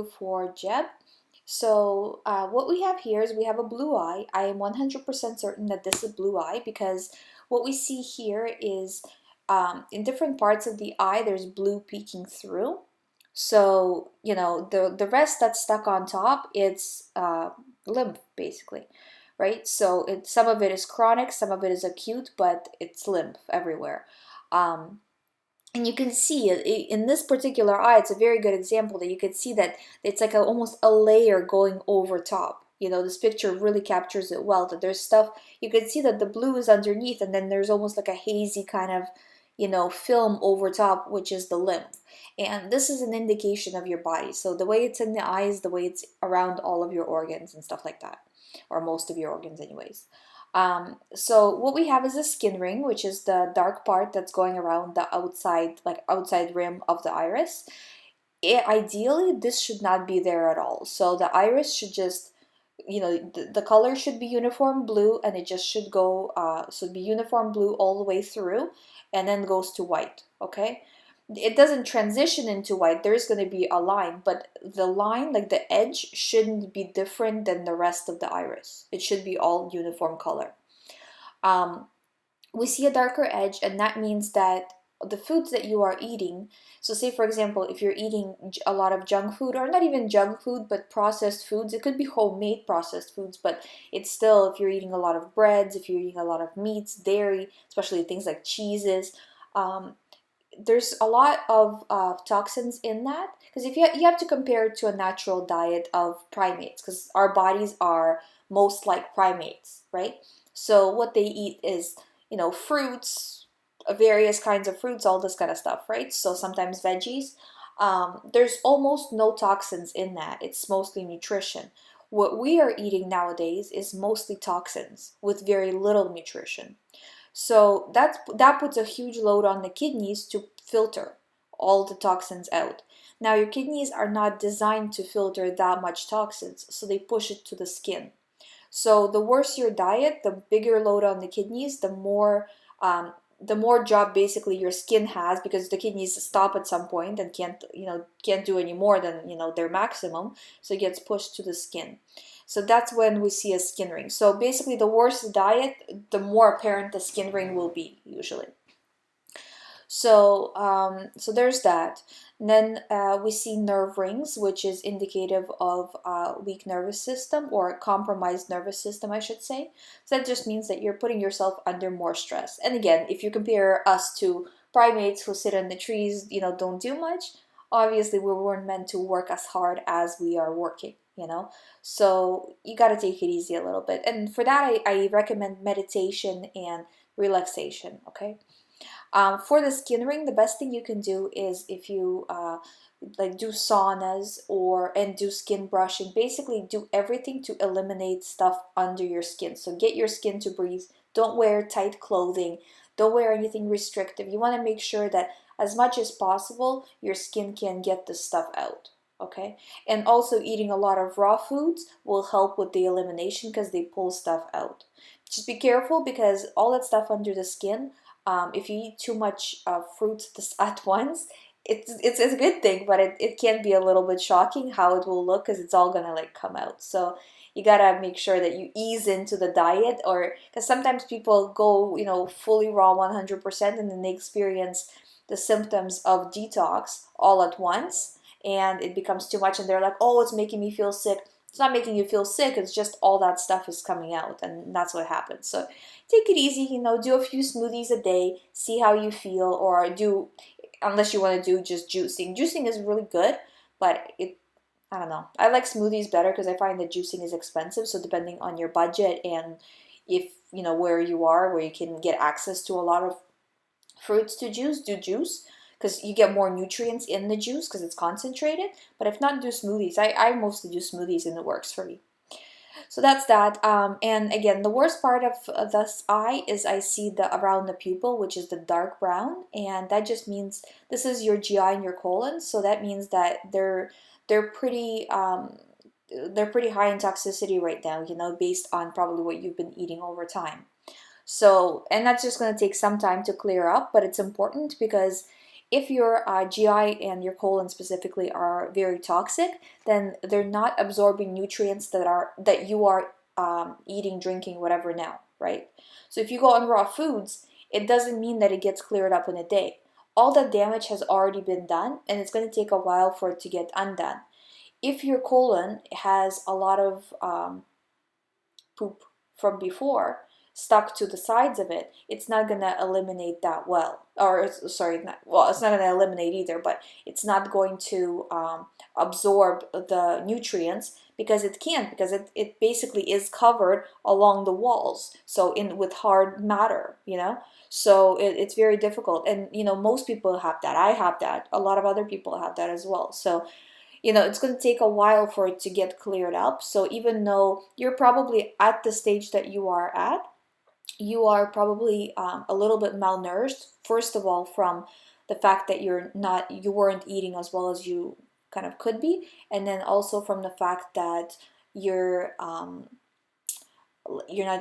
for Jeb. So what we have here is we have a blue eye. I am 100% certain that this is blue eye because what we see here is in different parts of the eye there's blue peeking through. So the rest that's stuck on top, it's lymph basically, right? So some of it is chronic, some of it is acute, but it's lymph everywhere. Um, and you can see in this particular eye, it's a very good example that you can see that it's like almost a layer going over top. This picture really captures it well, that there's stuff, you can see that the blue is underneath, and then there's almost like a hazy kind of, film over top, which is the lymph. And this is an indication of your body. So the way it's in the eye is the way it's around all of your organs and stuff like that, or most of your organs anyways. So what we have is a skin ring, which is the dark part that's going around the outside, like outside rim of the iris. Ideally, this should not be there at all. So the iris should just, the color should be uniform blue, and it just should go, should be uniform blue all the way through, and then goes to white, okay? It doesn't transition into white. There's going to be a line, but the line, like the edge, shouldn't be different than the rest of the iris. It should be all uniform color. Um, we see a darker edge, and that means that the foods that you are eating, so say for example, if you're eating a lot of junk food, or not even junk food, but processed foods, it could be homemade processed foods, but it's still, if you're eating a lot of breads, if you're eating a lot of meats, dairy, especially things like cheeses, um, there's a lot of toxins in that, because if you have to compare it to a natural diet of primates, because our bodies are most like primates, right? So what they eat is, fruits, various kinds of fruits, all this kind of stuff, right? So sometimes veggies. There's almost no toxins in that. It's mostly nutrition. What we are eating nowadays is mostly toxins with very little nutrition. So that puts a huge load on the kidneys to filter all the toxins out. Now your kidneys are not designed to filter that much toxins, so they push it to the skin. So the worse your diet, the bigger load on the kidneys, the more job basically your skin has, because the kidneys stop at some point and can't do any more than their maximum, so it gets pushed to the skin. So that's when we see a skin ring. So basically, the worse the diet, the more apparent the skin ring will be usually. So there's that. And then we see nerve rings, which is indicative of a weak nervous system, or a compromised nervous system, I should say. So that just means that you're putting yourself under more stress. And again, if you compare us to primates who sit in the trees, don't do much, obviously we weren't meant to work as hard as we are working. So you got to take it easy a little bit. And for that, I recommend meditation and relaxation, okay? For the skin ring, the best thing you can do is if you like do saunas and do skin brushing. Basically, do everything to eliminate stuff under your skin. So get your skin to breathe. Don't wear tight clothing. Don't wear anything restrictive. You want to make sure that as much as possible, your skin can get the stuff out. Okay, and also eating a lot of raw foods will help with the elimination because they pull stuff out. Just be careful because all that stuff under the skin, if you eat too much fruits at once, it's a good thing, but it can be a little bit shocking how it will look because it's all gonna like come out. So you gotta make sure that you ease into the diet, or because sometimes people go fully raw 100%, and then they experience the symptoms of detox all at once, and it becomes too much, and they're like, oh, it's making me feel sick. It's not making you feel sick, it's just all that stuff is coming out, and that's what happens. So take it easy, do a few smoothies a day, see how you feel, or unless you want to do just juicing. Juicing is really good, but I don't know. I like smoothies better because I find that juicing is expensive, so depending on your budget and if, where you are, where you can get access to a lot of fruits to juice, do juice because you get more nutrients in the juice because it's concentrated. But if not, do smoothies. I mostly do smoothies and it works for me. So that's that. And again, the worst part of this eye is I see the around the pupil, which is the dark brown, and that just means this is your GI and your colon. So that means that they're pretty they're pretty high in toxicity right now, based on probably what you've been eating over time. So, and that's just going to take some time to clear up, but it's important because If your GI and your colon specifically are very toxic, then they're not absorbing nutrients that you are eating, drinking, whatever now, right? So if you go on raw foods, it doesn't mean that it gets cleared up in a day. All that damage has already been done, and it's going to take a while for it to get undone. If your colon has a lot of poop from before stuck to the sides of it, it's not going to eliminate that well. Or, sorry, it's not going to eliminate either, but it's not going to absorb the nutrients because it can't, because it basically is covered along the walls, so with hard matter, so it's very difficult. And most people have that. I have that. A lot of other people have that as well. So it's going to take a while for it to get cleared up. So even though you're probably at the stage that you are at, you are probably a little bit malnourished. First of all, from the fact that you weren't eating as well as you kind of could be, and then also from the fact that you're not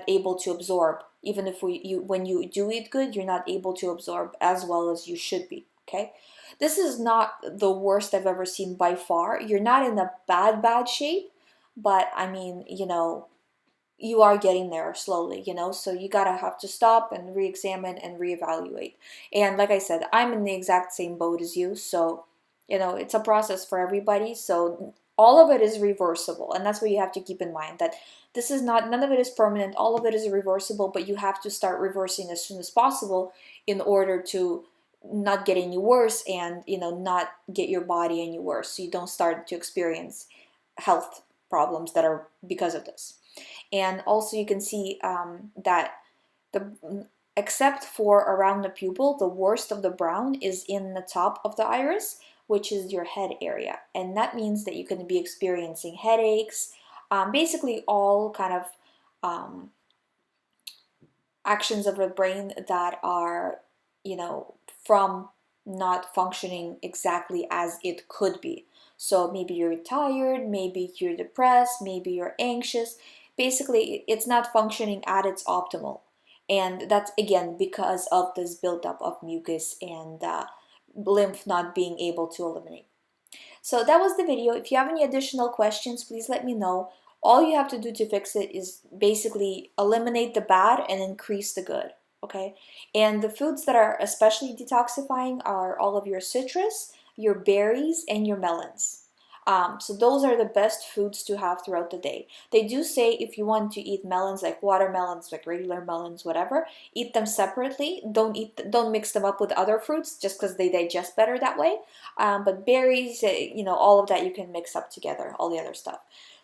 able to absorb. Even if when you do eat good, you're not able to absorb as well as you should be. Okay, this is not the worst I've ever seen by far. You're not in a bad shape, but I mean, you are getting there slowly, so you gotta have to stop and re-examine and reevaluate. And like I said, I'm in the exact same boat as you, so it's a process for everybody. So all of it is reversible, and that's what you have to keep in mind, that none of it is permanent, all of it is reversible, but you have to start reversing as soon as possible in order to not get any worse, and not get your body any worse, so you don't start to experience health problems that are because of this. And also you can see that except for around the pupil, the worst of the brown is in the top of the iris, which is your head area. And that means that you can be experiencing headaches, basically all kind of actions of the brain that are, from not functioning exactly as it could be. So maybe you're tired, maybe you're depressed, maybe you're anxious. Basically, it's not functioning at its optimal. And that's, again, because of this buildup of mucus and lymph not being able to eliminate. So that was the video. If you have any additional questions, please let me know. All you have to do to fix it is basically eliminate the bad and increase the good, okay? And the foods that are especially detoxifying are all of your citrus, your berries, and your melons. So those are the best foods to have throughout the day. They do say if you want to eat melons, like watermelons, like regular melons, whatever, eat them separately. Don't mix them up with other fruits just because they digest better that way. But berries, all of that you can mix up together, all the other stuff.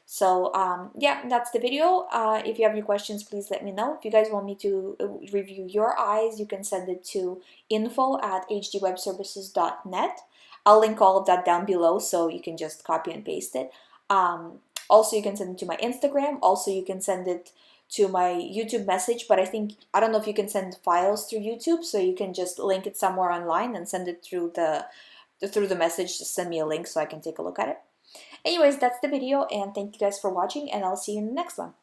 So yeah, that's the video. If you have any questions, please let me know. If you guys want me to review your eyes, you can send it to info@hdwebservices.net. I'll link all of that down below, so you can just copy and paste it. Also, you can send it to my Instagram. Also, you can send it to my YouTube message, but I don't know if you can send files through YouTube, so you can just link it somewhere online and send it through the message. Just send me a link so I can take a look at it. Anyways, that's the video, and thank you guys for watching, and I'll see you in the next one.